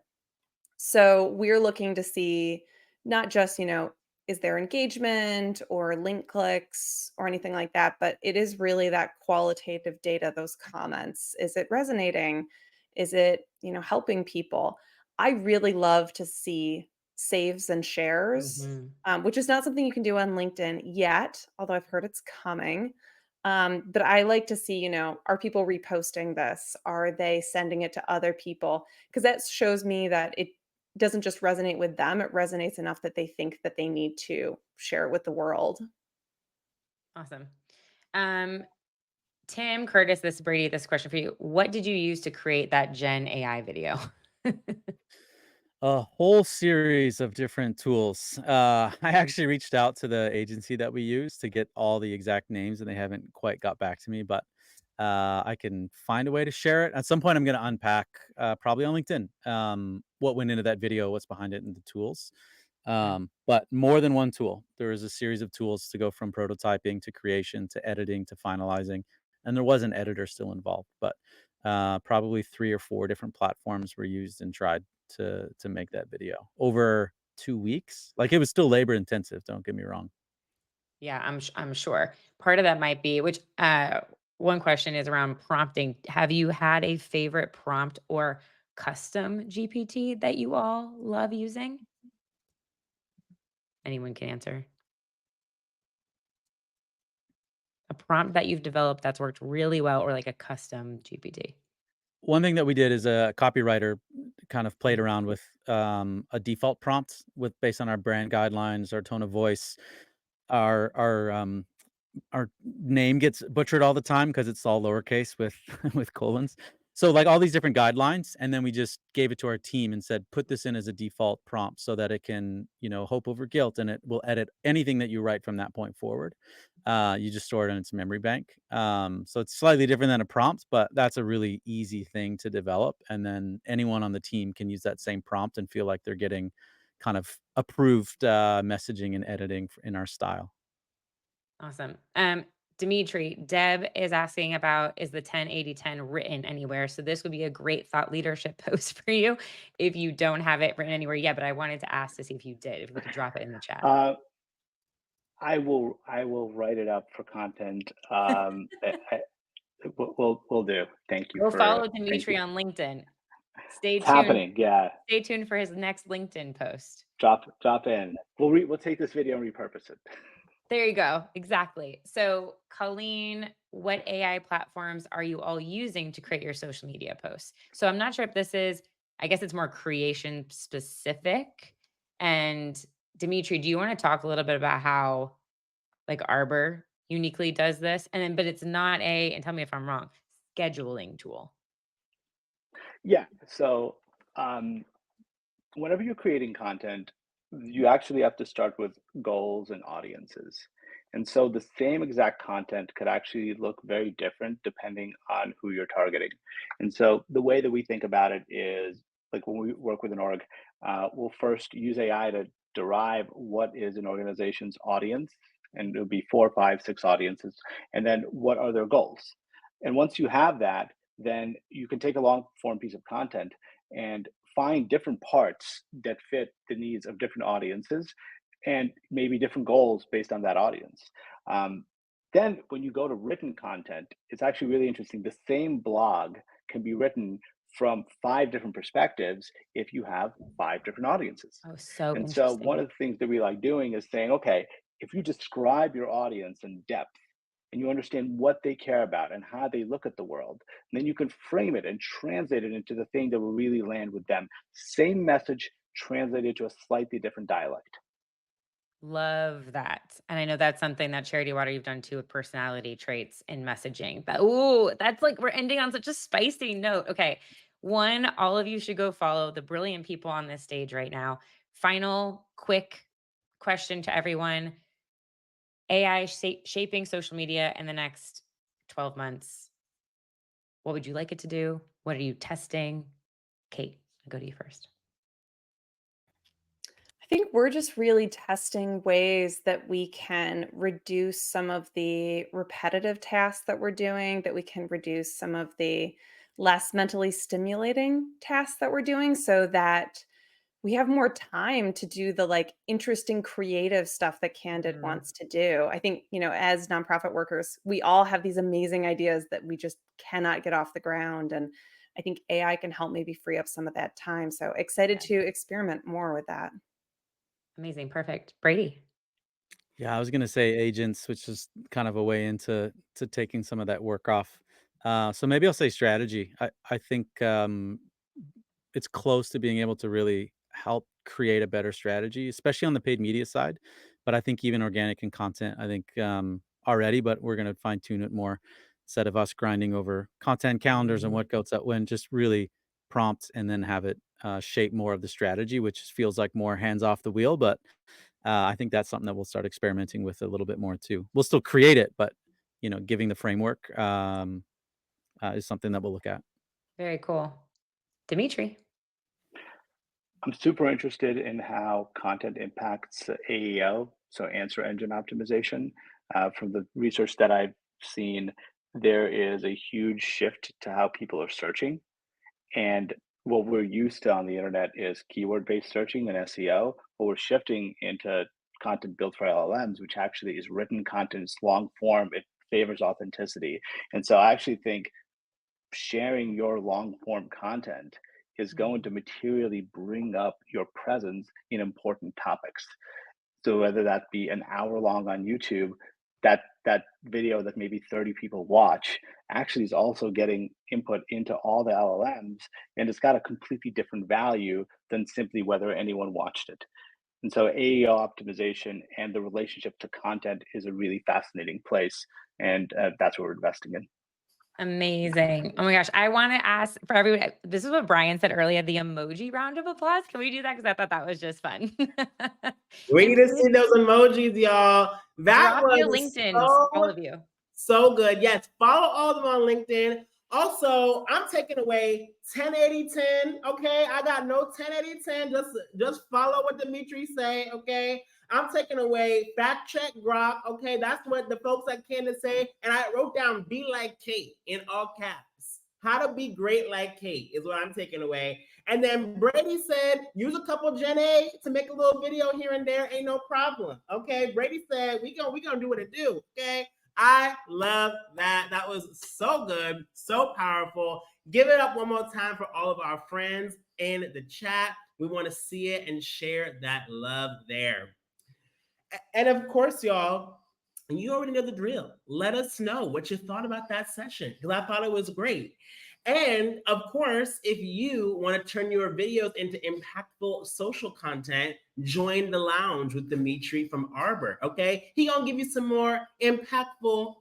So we're looking to see not just, is there engagement or link clicks or anything like that, but it is really that qualitative data, those comments. Is it resonating? Is it, helping people? I really love to see saves and shares, Mhm. which is not something you can do on LinkedIn yet, although I've heard it's coming. But I like to see, are people reposting this? Are they sending it to other people? Because that shows me that it doesn't just resonate with them, it resonates enough that they think that they need to share it with the world. Awesome. Um, Tim Curtis, this question for you. What did you use to create that Gen AI video? A whole series of different tools. I actually reached out to the agency that we use to get all the exact names, and they haven't quite got back to me. But I can find a way to share it. At some point, I'm going to unpack, probably on LinkedIn, what went into that video, what's behind it, and the tools. But more than one tool. There is a series of tools to go from prototyping to creation to editing to finalizing, and there was an editor still involved, but probably 3 or 4 different platforms were used and tried to make that video over 2 weeks. Like, it was still labor intensive, don't get me wrong. Yeah, I'm sure. Part of that might be which one question is around prompting. Have you had a favorite prompt or custom GPT that you all love using? Anyone can answer. A prompt that you've developed that's worked really well or like a custom GPT. One thing that we did is a copywriter kind of played around with a default prompt with based on our brand guidelines, our tone of voice, our our name gets butchered all the time because it's all lowercase with with colons. So, like, all these different guidelines, and then we just gave it to our team and said, "Put this in as a default prompt so that it can, hope over guilt, and it will edit anything that you write from that point forward." You just store it in its memory bank. So it's slightly different than a prompt, but that's a really easy thing to develop, and then anyone on the team can use that same prompt and feel like they're getting kind of approved, messaging and editing in our style. Awesome. Dimitri, Deb is asking about is the 10-80-10 written anywhere? So this would be a great thought leadership post for you if you don't have it written anywhere yet. But I wanted to ask to see if you did, if we could drop it in the chat. I will write it up for content. We'll do. Thank you Go for follow thank Dimitri you. on LinkedIn. Stay It's tuned. happening. Yeah. Stay tuned for his next LinkedIn post. Drop in. We'll take this video and repurpose it. There you go. Exactly. So, Colleen, what AI platforms are you all using to create your social media posts? So, I'm not sure if this is, I guess it's more creation specific. And Dimitri, do you want to talk a little bit about how like Arbor uniquely does this? And then, but it's not and tell me if I'm wrong, scheduling tool. Yeah. So whenever you're creating content, you actually have to start with goals and audiences. And so the same exact content could actually look very different depending on who you're targeting. And so the way that we think about it is like when we work with an org, we'll first use AI to derive what is an organization's audience, and it'll be 4, 5, 6 audiences, and then what are their goals. And once you have that, then you can take a long form piece of content and find different parts that fit the needs of different audiences and maybe different goals based on that audience. Um, then, when you go to written content, it's actually really interesting. The same blog can be written from 5 different perspectives if you have 5 different audiences. Oh, so And so, interesting. one of the things that we like doing is saying, okay, if you describe your audience in depth, and you understand what they care about and how they look at the world, then you can frame it and translate it into the thing that will really land with them. Same message translated to a slightly different dialect. Love that. And I know that's something that Charity Water you've done too with personality traits and messaging. But ooh, that's like we're ending on such a spicy note. Okay. One, all of you should go follow the brilliant people on this stage right now. Final quick question to everyone. AI shaping social media in the next 12 months. What would you like it to do? What are you testing? Kate, I'll go to you first. I think we're just really testing ways that we can reduce some of the repetitive tasks that we're doing, that we can reduce some of the less mentally stimulating tasks that we're doing so that we have more time to do the like interesting creative stuff that Candid wants to do. I think, as nonprofit workers, we all have these amazing ideas that we just cannot get off the ground. And I think AI can help maybe free up some of that time. So excited to experiment more with that. Amazing. Perfect. Brady. Yeah, I was gonna say agents, which is kind of a way into taking some of that work off. So maybe I'll say strategy. I think it's close to being able to really help create a better strategy, especially on the paid media side. But I think even organic and content, I think already, but we're gonna fine tune it more instead of us grinding over content calendars and what goes out when. Just really prompt and then have it shape more of the strategy, which feels like more hands off the wheel, but I think that's something that we'll start experimenting with a little bit more too. We'll still create it, but giving the framework is something that we'll look at. Very cool. Dimitri. I'm super interested in how content impacts AEO, so answer engine optimization. From the research that I've seen, there is a huge shift to how people are searching. And what we're used to on the internet is keyword-based searching and SEO, but we're shifting into content built for LLMs, which actually is written content, it's long form, it favors authenticity. And so I actually think sharing your long form content is going to materially bring up your presence in important topics. So whether that be an hour long on YouTube, that video that maybe 30 people watch actually is also getting input into all the LLMs, and it's got a completely different value than simply whether anyone watched it. And so AEO optimization and the relationship to content is a really fascinating place, and that's what we're investing in. Amazing. Oh my gosh. I want to ask for everyone. This is what Brian said earlier, the emoji round of applause. Can we do that? Because I thought that was just fun. We And need to please see those emojis, y'all. That drop your was LinkedIn's, all of you. so good. Yes, follow all of them on LinkedIn. Also, I'm taking away 1080-10. Okay, I got no 1080-10. Just follow what Dmitry say. Okay, I'm taking away fact check Grok. Okay, that's what the folks at Candid say. And I wrote down "be like Kate" in all caps. How to be great like Kate is what I'm taking away. And then Brady said, use a couple Gen A to make a little video here and there. Ain't no problem. Okay, Brady said we gonna do what it do. Okay. I love that. That was so good, so powerful. Give it up one more time for all of our friends in the chat. We want to see it and share that love there. And of course, y'all, you already know the drill. Let us know what you thought about that session, because I thought it was great. And of course, if you want to turn your videos into impactful social content, join the lounge with Dmitry from Arbor. Okay, he gonna give you some more impactful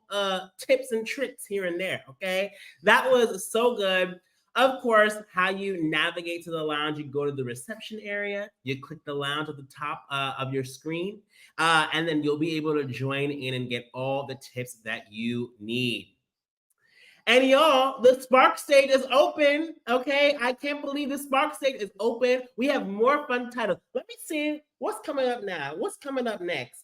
tips and tricks here and there. Okay, that was so good. Of course, how you navigate to the lounge, you go to the reception area, you click the lounge at the top of your screen, and then you'll be able to join in and get all the tips that you need. And y'all, the Spark stage is open. Okay, I can't believe the Spark stage is open. We have more fun titles. Let me see what's coming up now. What's coming up next?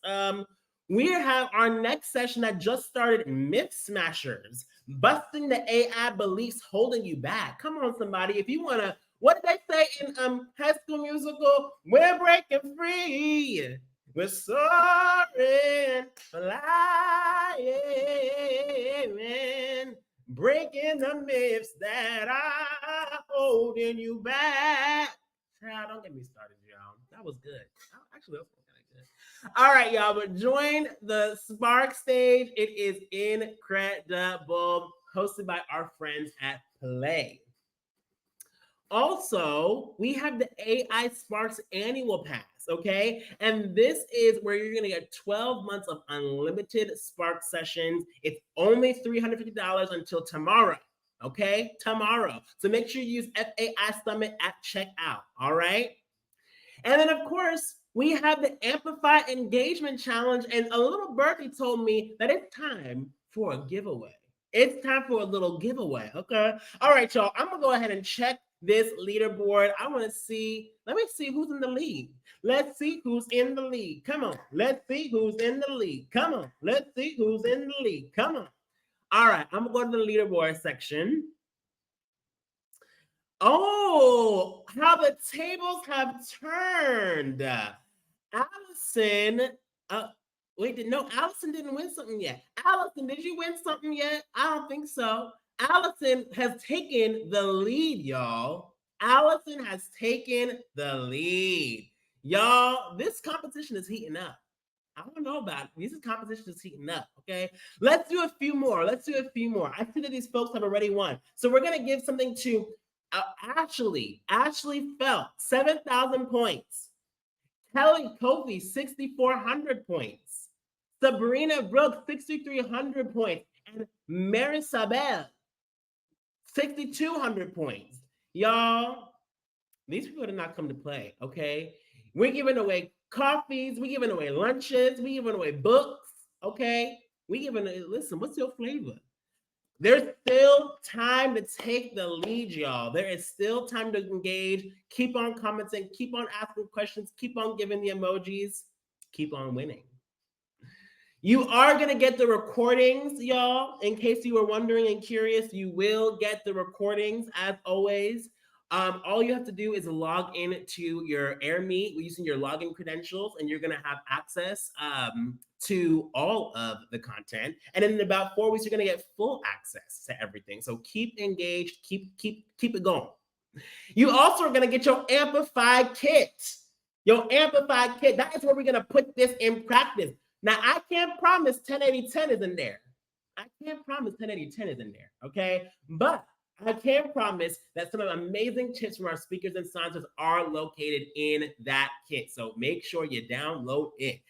We have our next session that just started, Myth Smashers, busting the AI beliefs holding you back. Come on, somebody. If you want to, what did they say in High School Musical? We're breaking free. We're soaring, flying, breaking the myths that are holding you back. Child, don't get me started, y'all. That was good. Actually, that was kind of good. All right, y'all, but join the Spark stage. It is incredible, hosted by our friends at Play. Also, we have the AI Sparks annual pass, okay? And this is where you're gonna get 12 months of unlimited Spark sessions. It's only $350 until tomorrow, okay? Tomorrow. So make sure you use FAI Summit at checkout, all right? And then, of course, we have the Amplify Engagement Challenge, and a little birdie told me that it's time for a giveaway. It's time for a little giveaway, okay? All right, y'all, I'm gonna go ahead and check this leaderboard. I wanna see, let me see who's in the lead. Let's see who's in the lead. Come on, let's see who's in the lead. Come on, let's see who's in the lead. Come on. All right, I'm gonna go to the leaderboard section. Oh, how the tables have turned. Allison, Allison didn't win something yet. Allison, did you win something yet? I don't think so. Allison has taken the lead, y'all. Allison has taken the lead. Y'all, this competition is heating up. I don't know about it. This competition is heating up, okay? Let's do a few more. I see that these folks have already won. So we're going to give something to Ashley Felt, 7,000 points. Kelly Kofi, 6,400 points. Sabrina Brooks, 6,300 points. And Mary Sabel, 6,200 points. Y'all, these people did not come to play, okay? We're giving away coffees, we're giving away lunches, we're giving away books, okay? We're giving, listen, what's your flavor? There's still time to take the lead, y'all. There is still time to engage. Keep on commenting, keep on asking questions, keep on giving the emojis, keep on winning. You are going to get the recordings, y'all. In case you were wondering and curious, you will get the recordings as always. All you have to do is log in to your AirMeet using your login credentials, and you're going to have access to all of the content. And in about 4 weeks, you're going to get full access to everything. So keep engaged, keep it going. You also are going to get your amplified kit. Your amplified kit. That is where we're going to put this in practice. Now, I can't promise 1080-10 is in there. I can't promise 1080-10 is in there, okay? But I can promise that some of the amazing tips from our speakers and sponsors are located in that kit. So make sure you download it.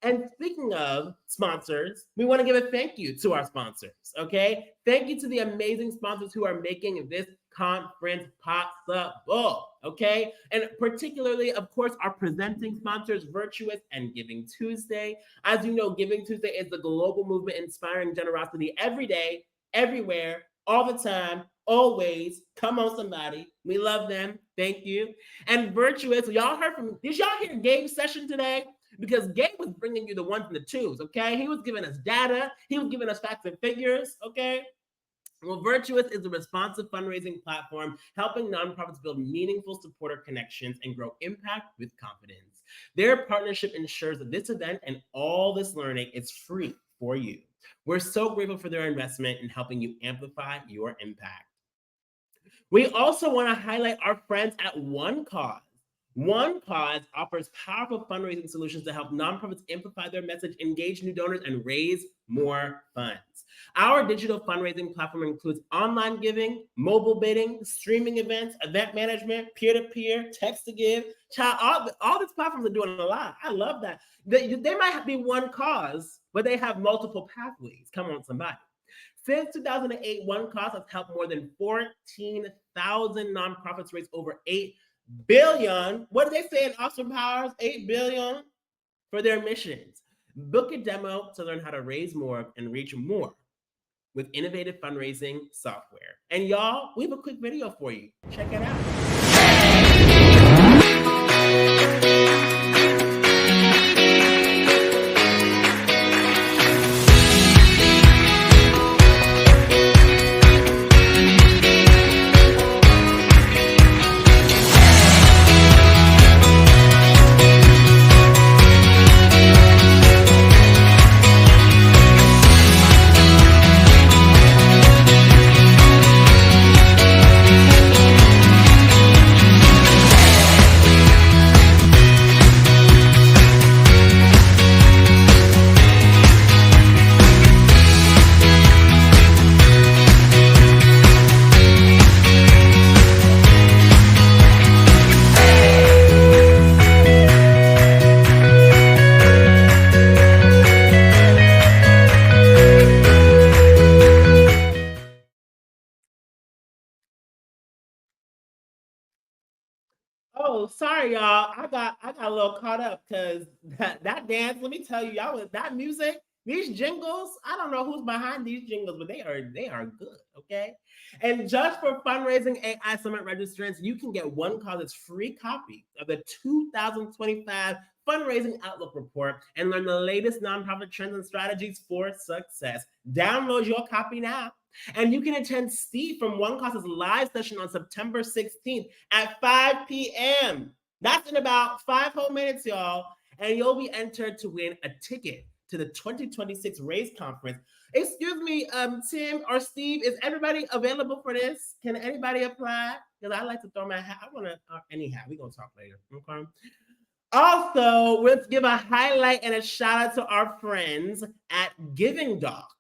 And speaking of sponsors, we want to give a thank you to our sponsors, okay? Thank you to the amazing sponsors who are making this conference possible, okay? And particularly, of course, our presenting sponsors, Virtuous and Giving Tuesday. As you know, Giving Tuesday is the global movement inspiring generosity every day, everywhere, all the time, always. Come on, somebody. We love them. Thank you. And Virtuous, y'all heard from, did y'all hear Gabe's session today? Because Gabe was bringing you the ones and the twos, okay? He was giving us data. He was giving us facts and figures, okay? Well, Virtuous is a responsive fundraising platform helping nonprofits build meaningful supporter connections and grow impact with confidence. Their partnership ensures that this event and all this learning is free for you. We're so grateful for their investment in helping you amplify your impact. We also want to highlight our friends at One Cause. One Cause offers powerful fundraising solutions to help nonprofits amplify their message, engage new donors, and raise more funds. Our digital fundraising platform includes online giving, mobile bidding, streaming events, event management, peer-to-peer, text-to-give. Child, all these platforms are doing a lot. I love that. They might be one cause, but they have multiple pathways. Come on, somebody. Since 2008, One Cause has helped more than 14,000 nonprofits raise over $8 billion. What did they say in Austin Powers? $8 billion for their missions. Book a demo to learn how to raise more and reach more with innovative fundraising software. And y'all, we have a quick video for you. Check it out. Oh, sorry, y'all. I got a little caught up because that dance. Let me tell you, y'all, that music, these jingles. I don't know who's behind these jingles, but they are good. Okay. And just for fundraising AI Summit registrants, you can get One Cause's free copy of the 2025 Fundraising Outlook Report and learn the latest nonprofit trends and strategies for success. Download your copy now. And you can attend Steve from One Cause's live session on September 16th at 5 p.m. That's in about 5 whole minutes, y'all. And you'll be entered to win a ticket to the 2026 Raise Conference. Excuse me, Tim or Steve, is everybody available for this? Can anybody apply? Because I like to throw my hat. I want to, anyhow, we're going to talk later. Okay. Also, let's give a highlight and a shout out to our friends at Giving Docs.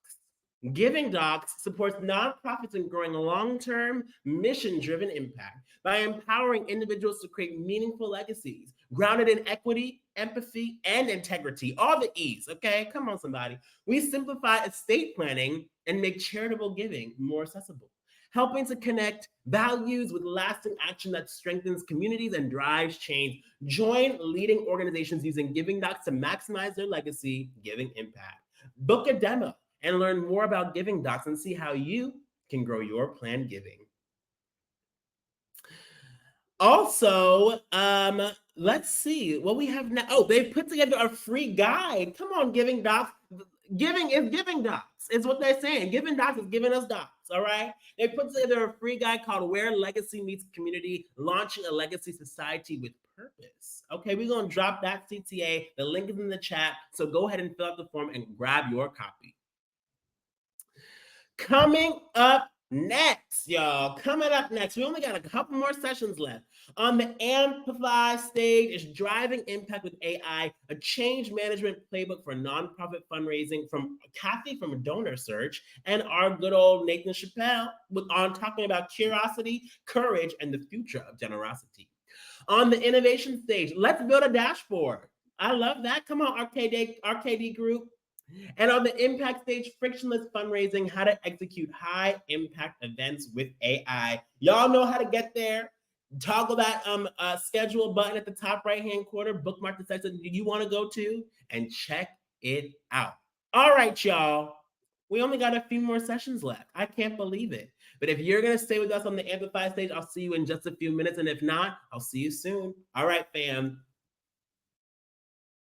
Giving Docs supports nonprofits in growing long-term, mission-driven impact by empowering individuals to create meaningful legacies grounded in equity, empathy, and integrity. All the E's, okay? Come on, somebody. We simplify estate planning and make charitable giving more accessible, helping to connect values with lasting action that strengthens communities and drives change. Join leading organizations using Giving Docs to maximize their legacy, giving impact. Book a demo and learn more about giving docs and see how you can grow your planned giving. Also, let's see what we have now. Oh, they've put together a free guide. Come on, Giving Docs. Giving is giving docs. It's what they're saying. Giving docs is giving us docs. All right. They put together a free guide called Where Legacy Meets Community, Launching a Legacy Society with Purpose. Okay, we're gonna drop that CTA. The link is in the chat. So go ahead and fill out the form and grab your copy. Coming up next, y'all. Coming up next, we only got a couple more sessions left. On the Amplify stage is Driving Impact with AI, a change management playbook for nonprofit fundraising from Kathy from Donor Search and our good old Nathan Chappelle on talking about curiosity, courage, and the future of generosity. On the innovation stage, let's build a dashboard. I love that. Come on, RKD group. And on the impact stage, frictionless fundraising, how to execute high impact events with AI. Y'all know how to get there. Toggle that schedule button at the top right-hand corner, bookmark the section you want to go to, and check it out. All right, y'all. We only got a few more sessions left. I can't believe it. But if you're going to stay with us on the Amplify stage, I'll see you in just a few minutes. And if not, I'll see you soon. All right, fam.